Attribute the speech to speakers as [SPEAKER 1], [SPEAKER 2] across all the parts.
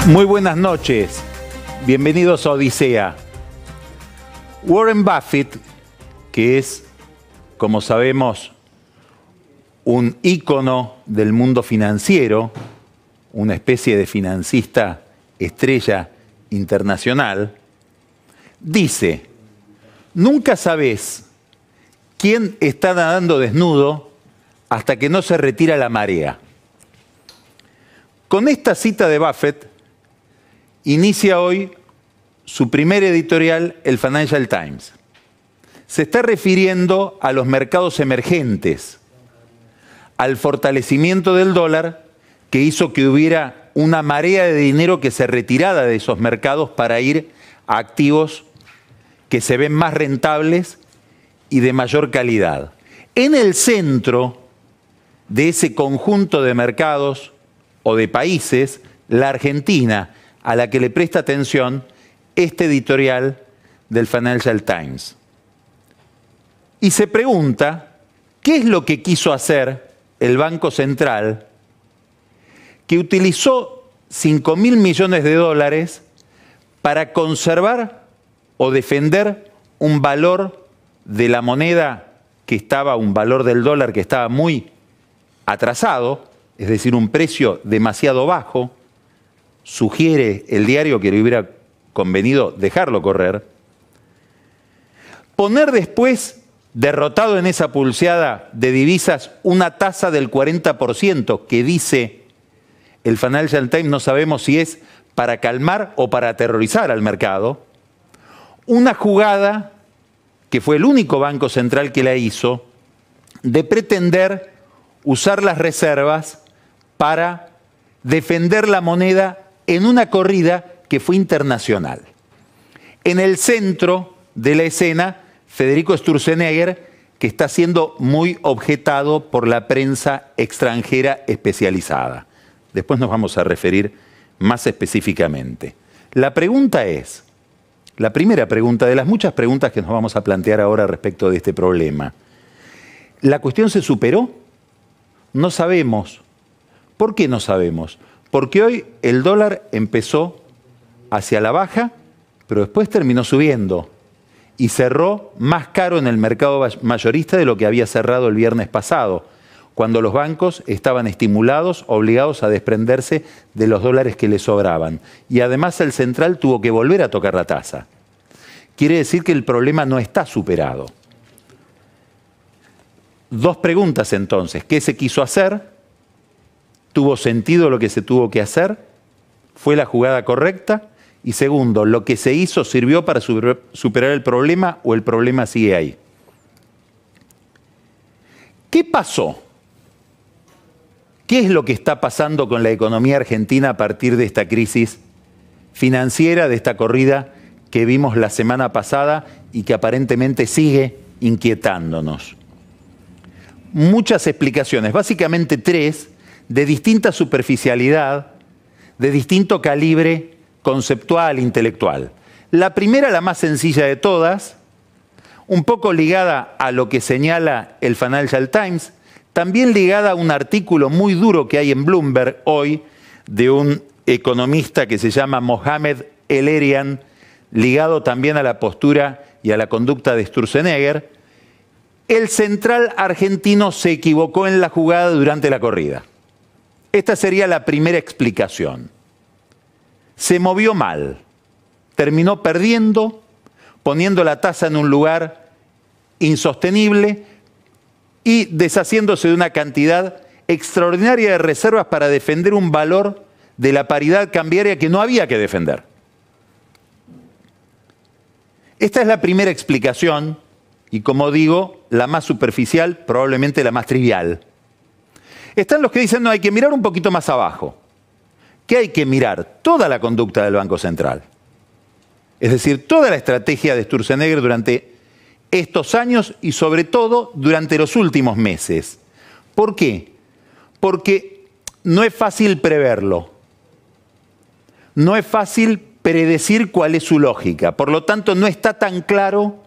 [SPEAKER 1] Muy buenas noches, bienvenidos a Odisea. Warren Buffett, que es, como sabemos, un ícono del mundo financiero, una especie de financista estrella internacional, dice: nunca sabes quién está nadando desnudo hasta que no se retira la marea. Con esta cita de Buffett, inicia hoy su primer editorial, el Financial Times. Se está refiriendo a los mercados emergentes, al fortalecimiento del dólar que hizo que hubiera una marea de dinero que se retirara de esos mercados para ir a activos que se ven más rentables y de mayor calidad. En el centro de ese conjunto de mercados o de países, la Argentina, a la que le presta atención este editorial del Financial Times. Y se pregunta, ¿qué es lo que quiso hacer el Banco Central, que utilizó 5.000 millones de dólares para conservar o defender un valor de la moneda que estaba, un valor del dólar que estaba muy atrasado, es decir, un precio demasiado bajo? Sugiere el diario que le hubiera convenido dejarlo correr. Poner después, derrotado en esa pulseada de divisas, una tasa del 40%, que dice el Financial Times, no sabemos si es para calmar o para aterrorizar al mercado. Una jugada que fue el único banco central que la hizo, de pretender usar las reservas para defender la moneda en una corrida que fue internacional. En el centro de la escena, Federico Sturzenegger, que está siendo muy objetado por la prensa extranjera especializada. Después nos vamos a referir más específicamente. La pregunta es, la primera pregunta de las muchas preguntas que nos vamos a plantear ahora respecto de este problema: ¿la cuestión se superó? No sabemos. ¿Por qué no sabemos? Porque hoy el dólar empezó hacia la baja, pero después terminó subiendo y cerró más caro en el mercado mayorista de lo que había cerrado el viernes pasado, cuando los bancos estaban estimulados, obligados a desprenderse de los dólares que les sobraban. Y además el central tuvo que volver a tocar la tasa. Quiere decir que el problema no está superado. Dos preguntas entonces: ¿qué se quiso hacer? ¿Tuvo sentido lo que se tuvo que hacer? ¿Fue la jugada correcta? Y segundo, ¿lo que se hizo sirvió para superar el problema o el problema sigue ahí? ¿Qué pasó? ¿Qué es lo que está pasando con la economía argentina a partir de esta crisis financiera, de esta corrida que vimos la semana pasada y que aparentemente sigue inquietándonos? Muchas explicaciones, básicamente tres, de distinta superficialidad, de distinto calibre conceptual, intelectual. La primera, la más sencilla de todas, un poco ligada a lo que señala el Financial Times, también ligada a un artículo muy duro que hay en Bloomberg hoy de un economista que se llama Mohamed El-Erian, ligado también a la postura y a la conducta de Sturzenegger. El central argentino se equivocó en la jugada durante la corrida. Esta sería la primera explicación. Se movió mal, terminó perdiendo, poniendo la tasa en un lugar insostenible y deshaciéndose de una cantidad extraordinaria de reservas para defender un valor de la paridad cambiaria que no había que defender. Esta es la primera explicación y, como digo, la más superficial, probablemente la más trivial. Están los que dicen, no, hay que mirar un poquito más abajo. ¿Qué hay que mirar? Toda la conducta del Banco Central. Es decir, toda la estrategia de Sturzenegger durante estos años y sobre todo durante los últimos meses. ¿Por qué? Porque no es fácil preverlo. No es fácil predecir cuál es su lógica. Por lo tanto, no está tan claro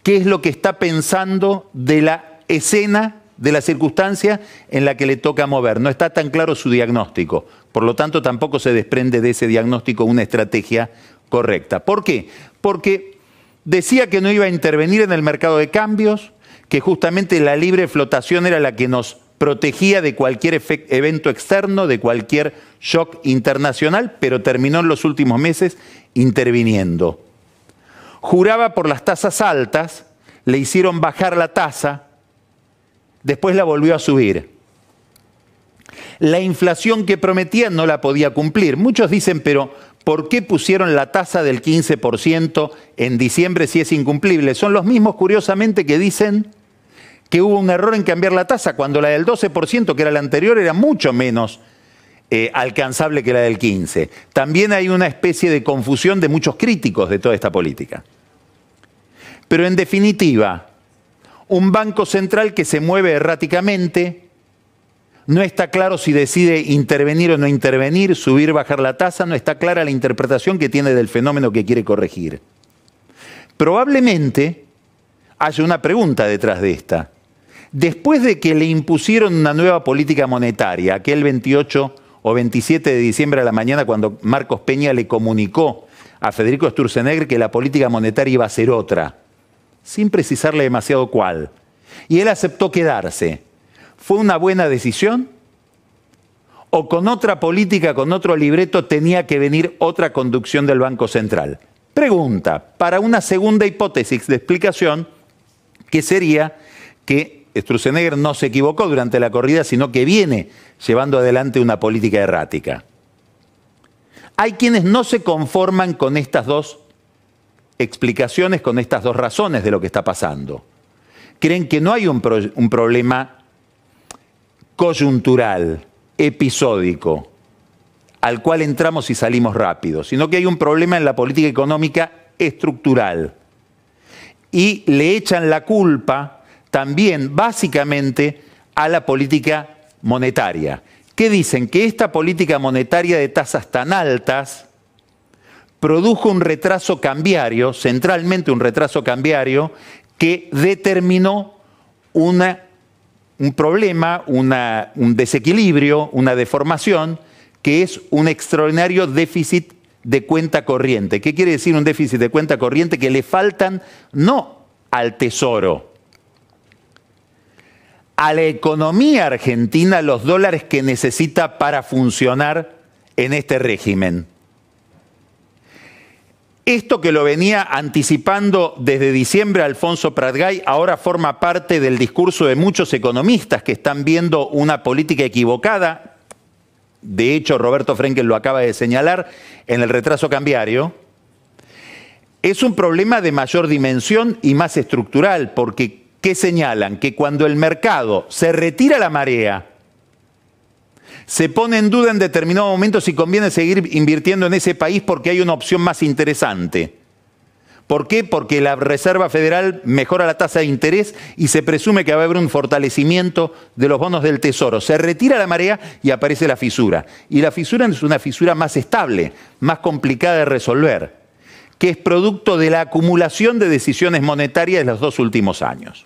[SPEAKER 1] qué es lo que está pensando de la escena, de la circunstancia en la que le toca mover. No está tan claro su diagnóstico. Por lo tanto, tampoco se desprende de ese diagnóstico una estrategia correcta. ¿Por qué? Porque decía que no iba a intervenir en el mercado de cambios, que justamente la libre flotación era la que nos protegía de cualquier evento externo, de cualquier shock internacional, pero terminó en los últimos meses interviniendo. Juraba por las tasas altas, le hicieron bajar la tasa, después la volvió a subir. La inflación que prometía no la podía cumplir. Muchos dicen, pero ¿por qué pusieron la tasa del 15% en diciembre si es incumplible? Son los mismos, curiosamente, que dicen que hubo un error en cambiar la tasa, cuando la del 12%, que era la anterior, era mucho menos alcanzable que la del 15%. También hay una especie de confusión de muchos críticos de toda esta política. Pero en definitiva, un banco central que se mueve erráticamente, no está claro si decide intervenir o no intervenir, subir, bajar la tasa, no está clara la interpretación que tiene del fenómeno que quiere corregir. Probablemente haya una pregunta detrás de esta. Después de que le impusieron una nueva política monetaria, aquel 28 o 27 de diciembre a la mañana, cuando Marcos Peña le comunicó a Federico Sturzenegger que la política monetaria iba a ser otra, sin precisarle demasiado cuál, y él aceptó quedarse, ¿fue una buena decisión? ¿O con otra política, con otro libreto, tenía que venir otra conducción del Banco Central? Pregunta, para una segunda hipótesis de explicación, que sería que Sturzenegger no se equivocó durante la corrida, sino que viene llevando adelante una política errática. Hay quienes no se conforman con estas dos explicaciones, con estas dos razones de lo que está pasando. Creen que no hay un problema coyuntural, episódico, al cual entramos y salimos rápido, sino que hay un problema en la política económica estructural. Y le echan la culpa también, básicamente, a la política monetaria. ¿Qué dicen? Que esta política monetaria de tasas tan altas produjo un retraso cambiario, centralmente un retraso cambiario, que determinó un problema, un desequilibrio, una deformación, que es un extraordinario déficit de cuenta corriente. ¿Qué quiere decir un déficit de cuenta corriente? Que le faltan no al Tesoro, a la economía argentina los dólares que necesita para funcionar en este régimen. Esto que lo venía anticipando desde diciembre Alfonso Pratgay ahora forma parte del discurso de muchos economistas que están viendo una política equivocada. De hecho, Roberto Frenkel lo acaba de señalar en el retraso cambiario. Es un problema de mayor dimensión y más estructural, porque ¿qué señalan? Que cuando el mercado se retira la marea, se pone en duda en determinado momento si conviene seguir invirtiendo en ese país porque hay una opción más interesante. ¿Por qué? Porque la Reserva Federal mejora la tasa de interés y se presume que va a haber un fortalecimiento de los bonos del Tesoro. Se retira la marea y aparece la fisura. Y la fisura es una fisura más estable, más complicada de resolver, que es producto de la acumulación de decisiones monetarias de los 2 últimos años.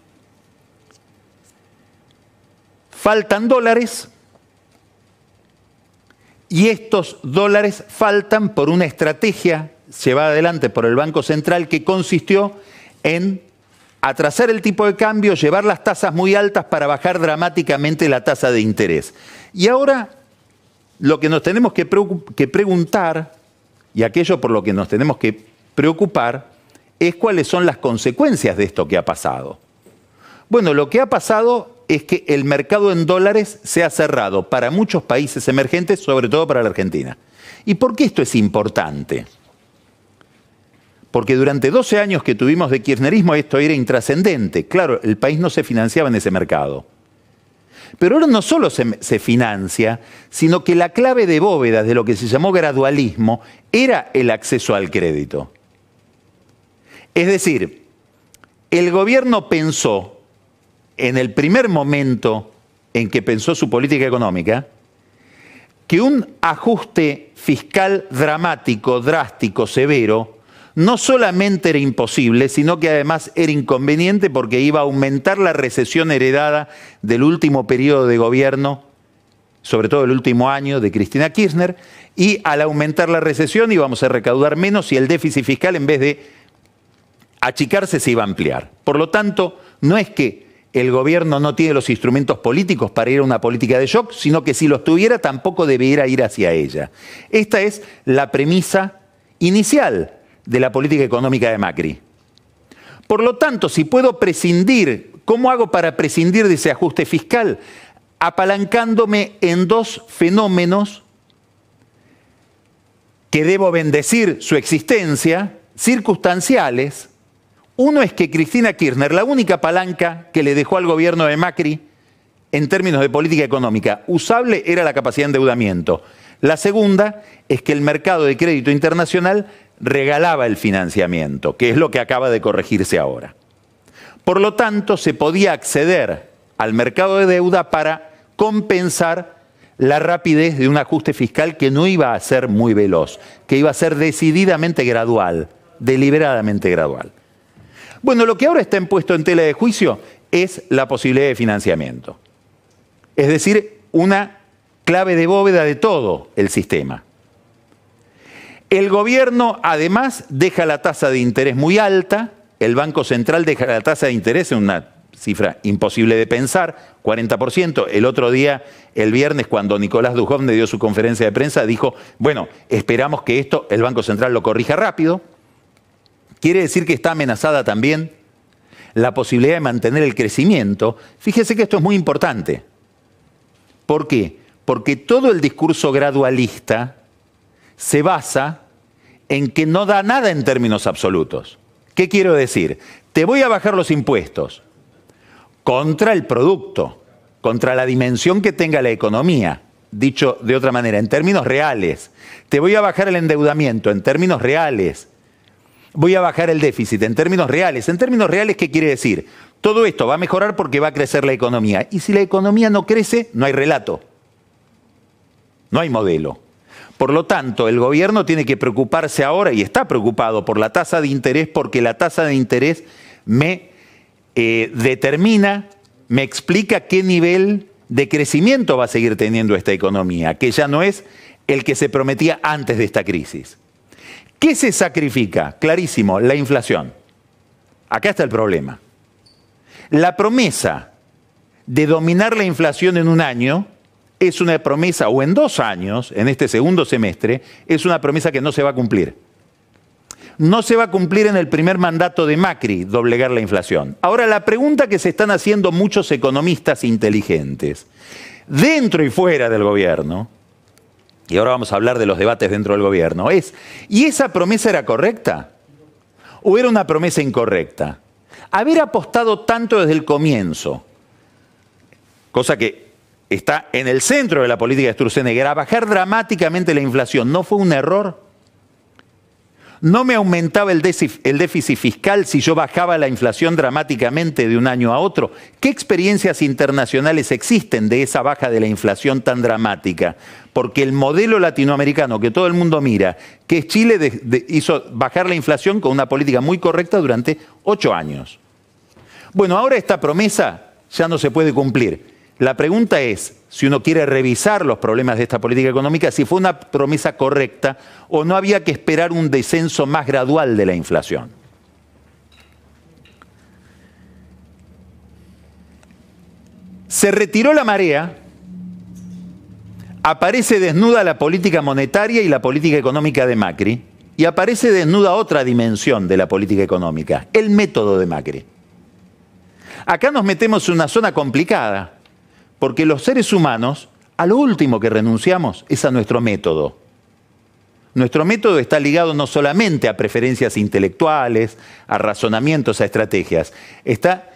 [SPEAKER 1] Faltan dólares. Y estos dólares faltan por una estrategia llevada adelante por el Banco Central que consistió en atrasar el tipo de cambio, llevar las tasas muy altas para bajar dramáticamente la tasa de interés. Y ahora lo que nos tenemos que preguntar, y aquello por lo que nos tenemos que preocupar, es cuáles son las consecuencias de esto que ha pasado. Bueno, lo que ha pasado es que el mercado en dólares se ha cerrado para muchos países emergentes, sobre todo para la Argentina. ¿Y por qué esto es importante? Porque durante 12 años que tuvimos de kirchnerismo esto era intrascendente. Claro, el país no se financiaba en ese mercado. Pero ahora no solo se financia, sino que la clave de bóveda de lo que se llamó gradualismo era el acceso al crédito. Es decir, el gobierno pensó, en el primer momento en que pensó su política económica, que un ajuste fiscal dramático, drástico, severo, no solamente era imposible, sino que además era inconveniente porque iba a aumentar la recesión heredada del último periodo de gobierno, sobre todo el último año de Cristina Kirchner, y al aumentar la recesión íbamos a recaudar menos y el déficit fiscal, en vez de achicarse, se iba a ampliar. Por lo tanto, no es que el gobierno no tiene los instrumentos políticos para ir a una política de shock, sino que si los tuviera tampoco debiera ir hacia ella. Esta es la premisa inicial de la política económica de Macri. Por lo tanto, si puedo prescindir, ¿cómo hago para prescindir de ese ajuste fiscal? Apalancándome en dos fenómenos que debo bendecir su existencia, circunstanciales. Uno es que Cristina Kirchner, la única palanca que le dejó al gobierno de Macri en términos de política económica usable era la capacidad de endeudamiento. La segunda es que el mercado de crédito internacional regalaba el financiamiento, que es lo que acaba de corregirse ahora. Por lo tanto, se podía acceder al mercado de deuda para compensar la rapidez de un ajuste fiscal que no iba a ser muy veloz, que iba a ser decididamente gradual, deliberadamente gradual. Bueno, lo que ahora está puesto en tela de juicio es la posibilidad de financiamiento. Es decir, una clave de bóveda de todo el sistema. El gobierno, además, deja la tasa de interés muy alta. El Banco Central deja la tasa de interés en una cifra imposible de pensar, 40%. El otro día, el viernes, cuando Nicolás Dujovne dio su conferencia de prensa, dijo, bueno, esperamos que esto el Banco Central lo corrija rápido. Quiere decir que está amenazada también la posibilidad de mantener el crecimiento. Fíjese que esto es muy importante. ¿Por qué? Porque todo el discurso gradualista se basa en que no da nada en términos absolutos. ¿Qué quiero decir? Te voy a bajar los impuestos contra el producto, contra la dimensión que tenga la economía. Dicho de otra manera, en términos reales. Te voy a bajar el endeudamiento en términos reales. Voy a bajar el déficit en términos reales. En términos reales, ¿qué quiere decir? Todo esto va a mejorar porque va a crecer la economía. Y si la economía no crece, no hay relato. No hay modelo. Por lo tanto, el gobierno tiene que preocuparse ahora, y está preocupado por la tasa de interés, porque la tasa de interés me determina, me explica qué nivel de crecimiento va a seguir teniendo esta economía, que ya no es el que se prometía antes de esta crisis. ¿Qué se sacrifica? Clarísimo, la inflación. Acá está el problema. La promesa de dominar la inflación en un año es una promesa, o en 2 años, en este segundo semestre, es una promesa que no se va a cumplir. No se va a cumplir en el primer mandato de Macri, doblegar la inflación. Ahora, la pregunta que se están haciendo muchos economistas inteligentes, dentro y fuera del gobierno, y ahora vamos a hablar de los debates dentro del gobierno, es, ¿y esa promesa era correcta? ¿O era una promesa incorrecta? Haber apostado tanto desde el comienzo, cosa que está en el centro de la política de Sturzenegger, a bajar dramáticamente la inflación, ¿no fue un error? ¿No me aumentaba el déficit fiscal si yo bajaba la inflación dramáticamente de un año a otro? ¿Qué experiencias internacionales existen de esa baja de la inflación tan dramática? Porque el modelo latinoamericano que todo el mundo mira, que es Chile, hizo bajar la inflación con una política muy correcta durante 8 años. Bueno, ahora esta promesa ya no se puede cumplir. La pregunta es, si uno quiere revisar los problemas de esta política económica, si fue una promesa correcta o no había que esperar un descenso más gradual de la inflación. Se retiró la marea, aparece desnuda la política monetaria y la política económica de Macri, y aparece desnuda otra dimensión de la política económica, el método de Macri. Acá nos metemos en una zona complicada, porque los seres humanos, a lo último que renunciamos es a nuestro método. Nuestro método está ligado no solamente a preferencias intelectuales, a razonamientos, a estrategias. Está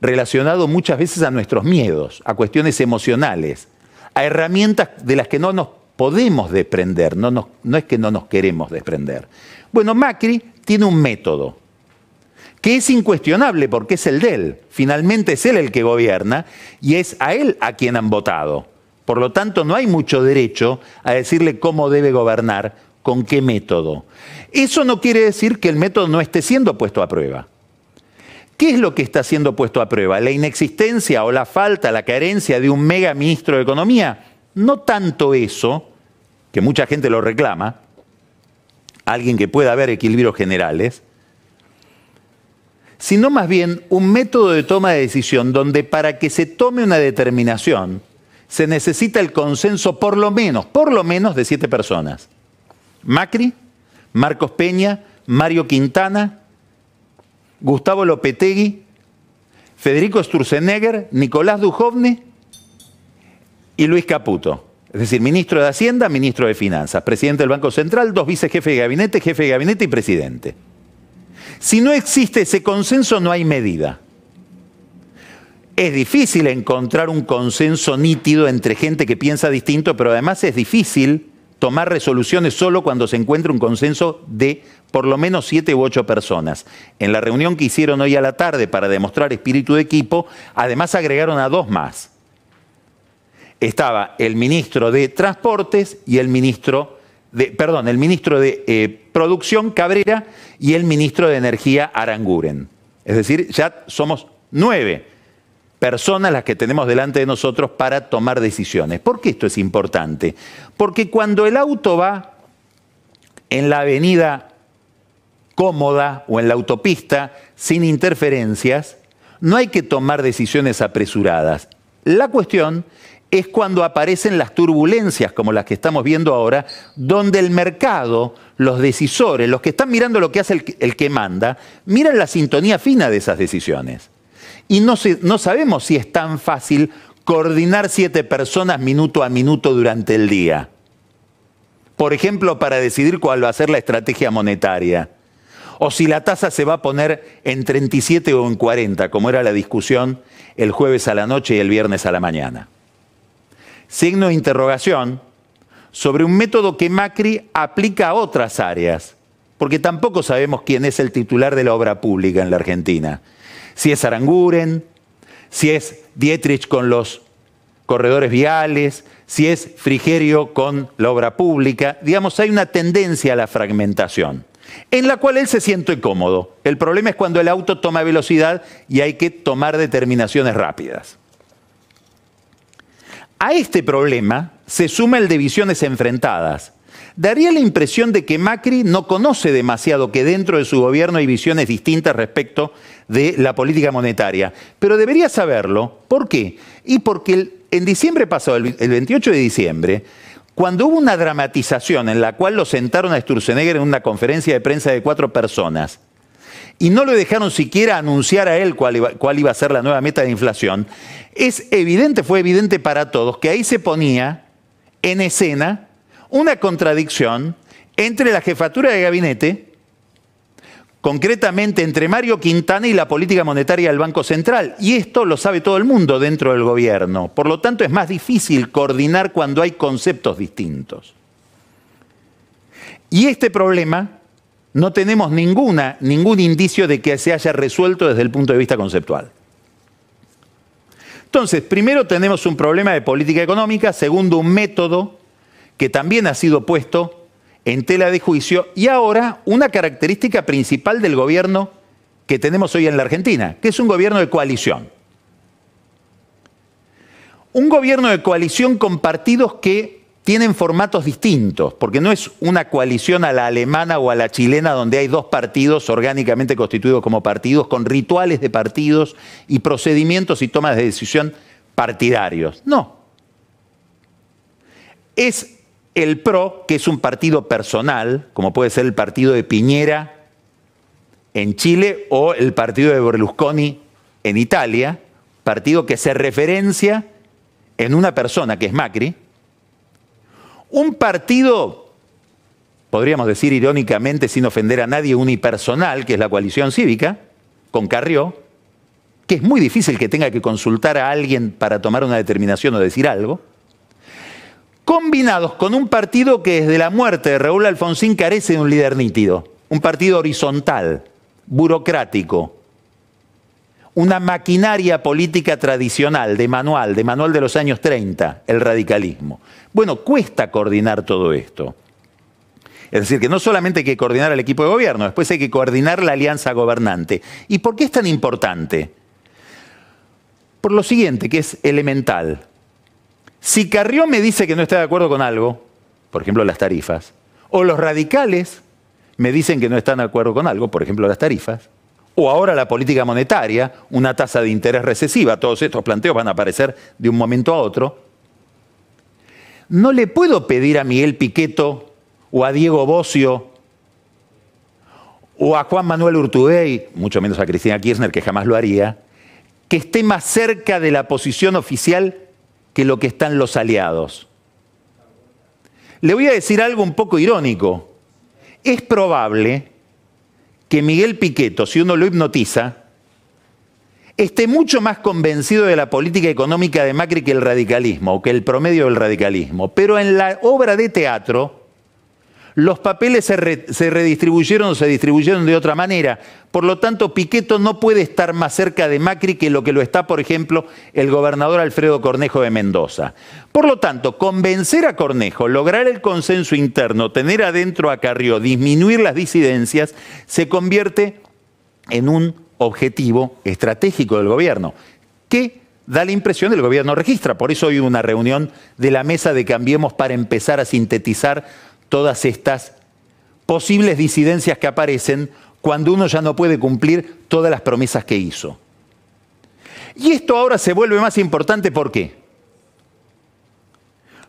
[SPEAKER 1] relacionado muchas veces a nuestros miedos, a cuestiones emocionales, a herramientas de las que no nos podemos desprender, no es que no nos queremos desprender. Bueno, Macri tiene un método que es incuestionable porque es el de él. Finalmente es él el que gobierna y es a él a quien han votado. Por lo tanto, no hay mucho derecho a decirle cómo debe gobernar, con qué método. Eso no quiere decir que el método no esté siendo puesto a prueba. ¿Qué es lo que está siendo puesto a prueba? ¿La inexistencia o la falta, la carencia de un mega ministro de Economía? no tanto eso, que mucha gente lo reclama, alguien que pueda haber equilibrios generales, sino más bien un método de toma de decisión donde para que se tome una determinación se necesita el consenso por lo menos de 7 personas. Macri, Marcos Peña, Mario Quintana, Gustavo Lopetegui, Federico Sturzenegger, Nicolás Dujovne y Luis Caputo. Es decir, ministro de Hacienda, ministro de Finanzas, presidente del Banco Central, 2 vicejefes jefe de gabinete y presidente. Si no existe ese consenso, no hay medida. Es difícil encontrar un consenso nítido entre gente que piensa distinto, pero además es difícil tomar resoluciones solo cuando se encuentra un consenso de por lo menos 7 u 8 personas. En la reunión que hicieron hoy a la tarde para demostrar espíritu de equipo, además agregaron a 2 más. Estaba el ministro de Transportes y el ministro de Producción, Cabrera, y el ministro de Energía, Aranguren. Es decir, ya somos 9 personas las que tenemos delante de nosotros para tomar decisiones. ¿Por qué esto es importante? Porque cuando el auto va en la avenida cómoda o en la autopista sin interferencias, no hay que tomar decisiones apresuradas. La cuestión es cuando aparecen las turbulencias como las que estamos viendo ahora, donde el mercado, los decisores, los que están mirando lo que hace el que manda, miran la sintonía fina de esas decisiones. Y no sabemos si es tan fácil coordinar 7 personas minuto a minuto durante el día. Por ejemplo, para decidir cuál va a ser la estrategia monetaria. O si la tasa se va a poner en 37 o en 40, como era la discusión el jueves a la noche y el viernes a la mañana. Signo de interrogación sobre un método que Macri aplica a otras áreas, porque tampoco sabemos quién es el titular de la obra pública en la Argentina. Si es Aranguren, si es Dietrich con los corredores viales, si es Frigerio con la obra pública. Digamos, hay una tendencia a la fragmentación, en la cual él se siente cómodo. El problema es cuando el auto toma velocidad y hay que tomar determinaciones rápidas. A este problema se suma el de visiones enfrentadas. Daría la impresión de que Macri no conoce demasiado que dentro de su gobierno hay visiones distintas respecto de la política monetaria, pero debería saberlo. ¿Por qué? Y porque en diciembre pasado, el 28 de diciembre, cuando hubo una dramatización en la cual lo sentaron a Sturzenegger en una conferencia de prensa de 4 personas y no le dejaron siquiera anunciar a él cuál iba a ser la nueva meta de inflación, fue evidente para todos que ahí se ponía en escena una contradicción entre la jefatura de gabinete, concretamente entre Mario Quintana y la política monetaria del Banco Central. Y esto lo sabe todo el mundo dentro del gobierno. Por lo tanto, es más difícil coordinar cuando hay conceptos distintos. Y este problema no tenemos ningún indicio de que se haya resuelto desde el punto de vista conceptual. Entonces, primero tenemos un problema de política económica, segundo, un método que también ha sido puesto en tela de juicio, y ahora una característica principal del gobierno que tenemos hoy en la Argentina, que es un gobierno de coalición. Un gobierno de coalición con partidos que tienen formatos distintos, porque no es una coalición a la alemana o a la chilena donde hay 2 partidos orgánicamente constituidos como partidos, con rituales de partidos y procedimientos y tomas de decisión partidarios. No. Es el PRO, que es un partido personal, como puede ser el partido de Piñera en Chile o el partido de Berlusconi en Italia, partido que se referencia en una persona que es Macri. Un partido, podríamos decir irónicamente, sin ofender a nadie, unipersonal, que es la coalición cívica, con Carrió, que es muy difícil que tenga que consultar a alguien para tomar una determinación o decir algo, combinados con un partido que desde la muerte de Raúl Alfonsín carece de un líder nítido, un partido horizontal, burocrático, una maquinaria política tradicional, de manual de los años 30, el radicalismo. Bueno, cuesta coordinar todo esto. Es decir, que no solamente hay que coordinar al equipo de gobierno, después hay que coordinar la alianza gobernante. ¿Y por qué es tan importante? Por lo siguiente, que es elemental. Si Carrió me dice que no está de acuerdo con algo, por ejemplo las tarifas, o los radicales me dicen que no están de acuerdo con algo, por ejemplo las tarifas, o ahora la política monetaria, una tasa de interés recesiva, todos estos planteos van a aparecer de un momento a otro, no le puedo pedir a Miguel Pichetto o a Diego Bossio o a Juan Manuel Urtubey, mucho menos a Cristina Kirchner, que jamás lo haría, que esté más cerca de la posición oficial que lo que están los aliados. Le voy a decir algo un poco irónico. Es probable que Miguel Pichetto, si uno lo hipnotiza, esté mucho más convencido de la política económica de Macri que el radicalismo, o que el promedio del radicalismo. Pero en la obra de teatro, los papeles se redistribuyeron o se distribuyeron de otra manera. Por lo tanto, Pichetto no puede estar más cerca de Macri que lo está, por ejemplo, el gobernador Alfredo Cornejo de Mendoza. Por lo tanto, convencer a Cornejo, lograr el consenso interno, tener adentro a Carrió, disminuir las disidencias, se convierte en un objetivo estratégico del gobierno, que da la impresión del gobierno registra. Por eso hoy hubo una reunión de la mesa de Cambiemos para empezar a sintetizar todas estas posibles disidencias que aparecen cuando uno ya no puede cumplir todas las promesas que hizo. Y esto ahora se vuelve más importante, ¿por qué?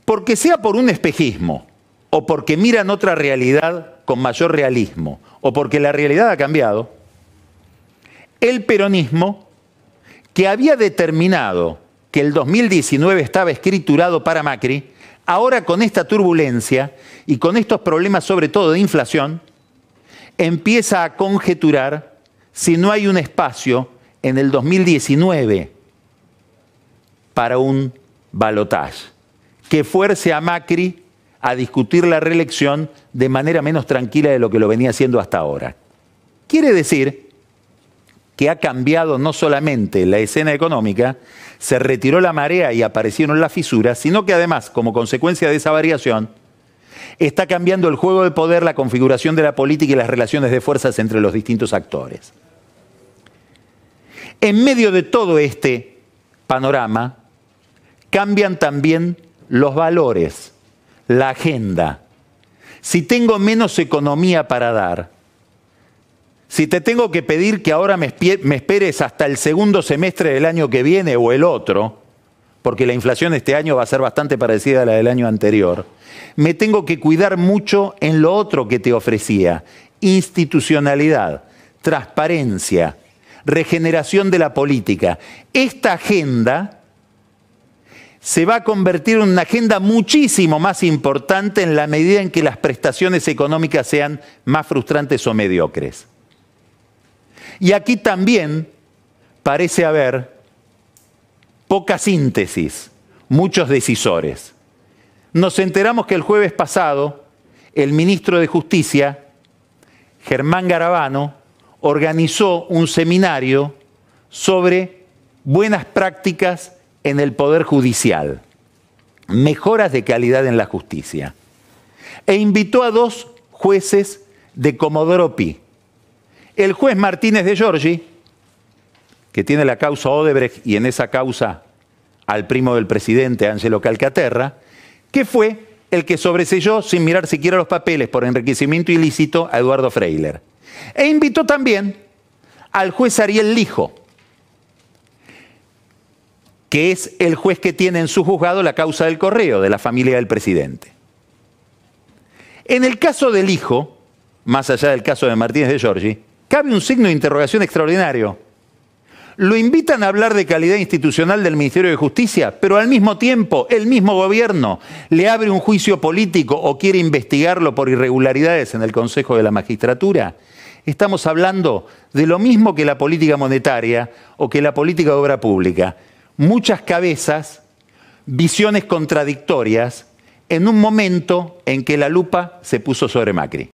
[SPEAKER 1] Porque sea por un espejismo, o porque miran otra realidad con mayor realismo, o porque la realidad ha cambiado, el peronismo, que había determinado que el 2019 estaba escriturado para Macri, ahora con esta turbulencia y con estos problemas sobre todo de inflación, empieza a conjeturar si no hay un espacio en el 2019 para un balotaje que fuerce a Macri a discutir la reelección de manera menos tranquila de lo que lo venía haciendo hasta ahora. Quiere decir que ha cambiado no solamente la escena económica, se retiró la marea y aparecieron las fisuras, sino que además, como consecuencia de esa variación, está cambiando el juego de poder, la configuración de la política y las relaciones de fuerzas entre los distintos actores. En medio de todo este panorama, cambian también los valores, la agenda. Si tengo menos economía para dar, si te tengo que pedir que ahora me esperes hasta el segundo semestre del año que viene o el otro, porque la inflación este año va a ser bastante parecida a la del año anterior, me tengo que cuidar mucho en lo otro que te ofrecía: institucionalidad, transparencia, regeneración de la política. Esta agenda se va a convertir en una agenda muchísimo más importante en la medida en que las prestaciones económicas sean más frustrantes o mediocres. Y aquí también parece haber poca síntesis, muchos decisores. Nos enteramos que el jueves pasado el ministro de Justicia, Germán Garabano, organizó un seminario sobre buenas prácticas en el Poder Judicial, mejoras de calidad en la justicia, e invitó a 2 jueces de Comodoro Pi. El juez Martínez de Giorgi, que tiene la causa Odebrecht y en esa causa al primo del presidente, Ángelo Calcaterra, que fue el que sobreseyó, sin mirar siquiera los papeles, por enriquecimiento ilícito a Eduardo Freiler. E invitó también al juez Ariel Lijo, que es el juez que tiene en su juzgado la causa del Correo, de la familia del presidente. En el caso del Lijo, más allá del caso de Martínez de Giorgi, cabe un signo de interrogación extraordinario. Lo invitan a hablar de calidad institucional del Ministerio de Justicia, pero al mismo tiempo el mismo gobierno le abre un juicio político o quiere investigarlo por irregularidades en el Consejo de la Magistratura. Estamos hablando de lo mismo que la política monetaria o que la política de obra pública. Muchas cabezas, visiones contradictorias, en un momento en que la lupa se puso sobre Macri.